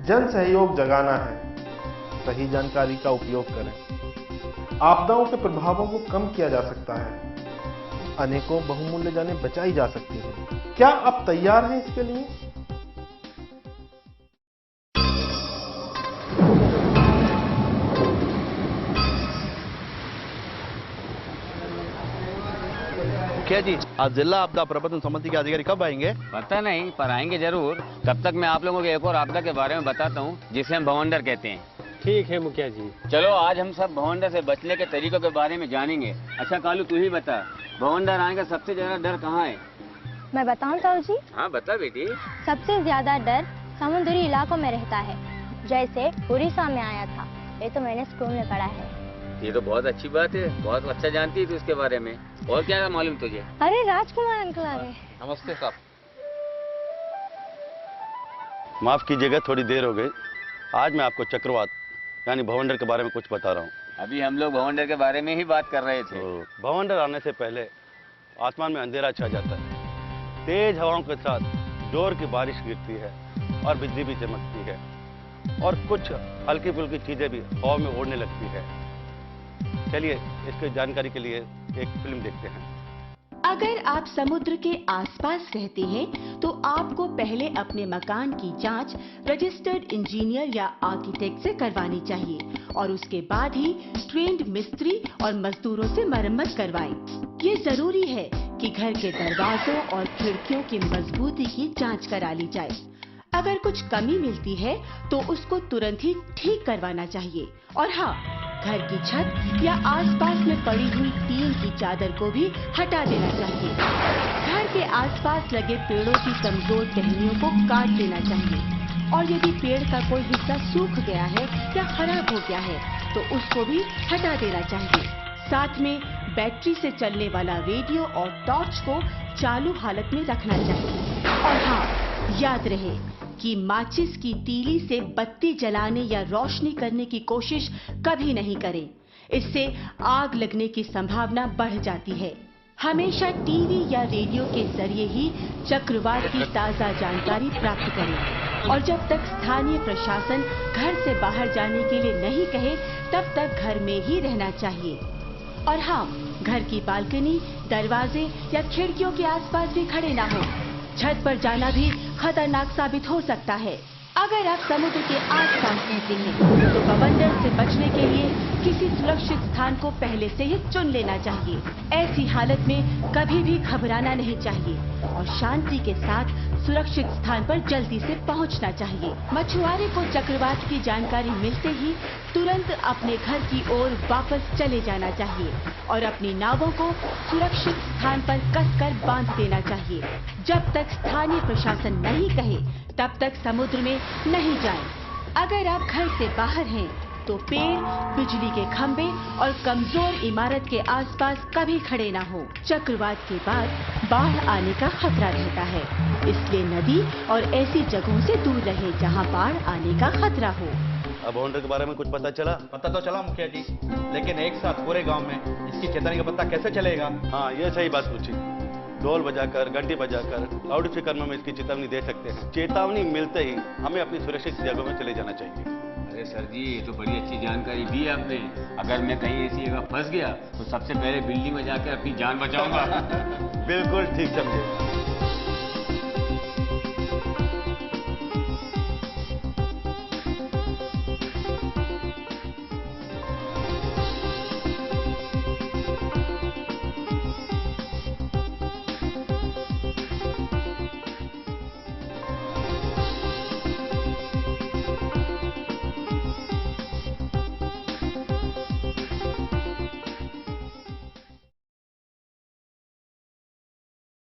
जन सहयोग जगाना है। सही जानकारी का उपयोग करें। आपदाओं के प्रभावों को कम किया जा सकता है। अनेकों बहुमूल्य जानें बचाई जा सकती हैं। क्या आप तैयार हैं इसके लिए? मुखिया जी, आज जिला आपदा प्रबंधन समिति के अधिकारी कब आएंगे? पता नहीं, पर आएंगे जरूर। तब तक मैं आप लोगों को एक और आपदा के बारे में बताता हूँ, जिसे हम भवंडर कहते हैं। ठीक है मुखिया जी। चलो आज हम सब भवंडर से बचने के तरीकों के बारे में जानेंगे। अच्छा कालू, तू ही बता, भवंडर आने का सबसे ज्यादा डर कहाँ है? मैं बताऊं ताऊ जी? हाँ बता बेटी। सबसे ज्यादा डर समुद्री इलाकों में रहता है, जैसे उड़ीसा में आया था। ये तो मैंने स्कूल में पढ़ा है। ये तो बहुत अच्छी बात है, बहुत अच्छा जानती है तू इसके बारे में। और क्या मालूम तुझे? अरे राजकुमार अंकल आ गए। नमस्ते साहब। माफ कीजिएगा, थोड़ी देर हो गई। आज मैं आपको चक्रवात यानी भवंडर के बारे में कुछ बता रहा हूँ। अभी हम लोग भवंडर के बारे में ही बात कर रहे थे। तो भवंडर आने से पहले आसमान में अंधेरा छा जाता है, तेज हवाओं के साथ जोर की बारिश गिरती है और बिजली भी चमकती है और कुछ हल्की फुल्की चीजें भी हवा में उड़ने लगती है। चलिए इसकी जानकारी के लिए एक फिल्म देखते हैं। अगर आप समुद्र के आसपास रहते हैं तो आपको पहले अपने मकान की जांच रजिस्टर्ड इंजीनियर या आर्किटेक्ट से करवानी चाहिए और उसके बाद ही ट्रेंड मिस्त्री और मजदूरों से मरम्मत करवाएं। ये जरूरी है कि घर के दरवाजों और खिड़कियों की मजबूती की जांच करा ली जाए। अगर कुछ कमी मिलती है तो उसको तुरंत ही ठीक करवाना चाहिए। और हाँ, घर की छत या आसपास में पड़ी हुई टीन की चादर को भी हटा देना चाहिए। घर के आसपास लगे पेड़ों की कमजोर टहनियों को काट देना चाहिए और यदि पेड़ का कोई हिस्सा सूख गया है या खराब हो गया है तो उसको भी हटा देना चाहिए। साथ में बैटरी से चलने वाला रेडियो और टॉर्च को चालू हालत में रखना चाहिए। और हाँ, याद रहे कि माचिस की तीली से बत्ती जलाने या रोशनी करने की कोशिश कभी नहीं करें। इससे आग लगने की संभावना बढ़ जाती है। हमेशा टीवी या रेडियो के जरिए ही चक्रवात की ताज़ा जानकारी प्राप्त करें और जब तक स्थानीय प्रशासन घर से बाहर जाने के लिए नहीं कहे तब तक घर में ही रहना चाहिए। और हाँ, घर की बालकनी, दरवाजे या खिड़कियों के आसपास भी खड़े ना हो। छत पर जाना भी खतरनाक साबित हो सकता है। अगर आप समुद्र के आसपास रहते हैं तो भवंडर से बचने के लिए किसी सुरक्षित स्थान को पहले से ही चुन लेना चाहिए। ऐसी हालत में कभी भी घबराना नहीं चाहिए और शांति के साथ सुरक्षित स्थान पर जल्दी से पहुंचना चाहिए। मछुआरे को चक्रवात की जानकारी मिलते ही तुरंत अपने घर की ओर वापस चले जाना चाहिए और अपनी नावों को सुरक्षित स्थान पर कसकर बांध देना चाहिए। जब तक स्थानीय प्रशासन नहीं कहे तब तक समुद्र में नहीं जाएं। अगर आप घर से बाहर हैं तो पेड़, बिजली के खंभे और कमजोर इमारत के आसपास कभी खड़े ना हो। चक्रवात के बाद बाढ़ आने का खतरा रहता है, इसलिए नदी और ऐसी जगहों से दूर रहे जहां बाढ़ आने का खतरा हो। अब भवंडर के बारे में कुछ पता चला? पता तो चला मुखिया जी, लेकिन एक साथ पूरे गांव में इसकी चेतावनी का पता कैसे चलेगा? हाँ, ये सही बात पूछी। ढोल बजाकर, घंटी बजाकर, लाउड स्पीकर में हम इसकी चेतावनी दे सकते हैं। चेतावनी मिलते ही हमें अपनी सुरक्षित जगहों में चले जाना चाहिए। अरे सर जी, ये तो बड़ी अच्छी जानकारी दी आपने। अगर मैं कहीं ऐसी जगह फंस गया तो सबसे पहले बिल्डिंग में जाकर अपनी जान बचाऊंगा। बिल्कुल ठीक समझे।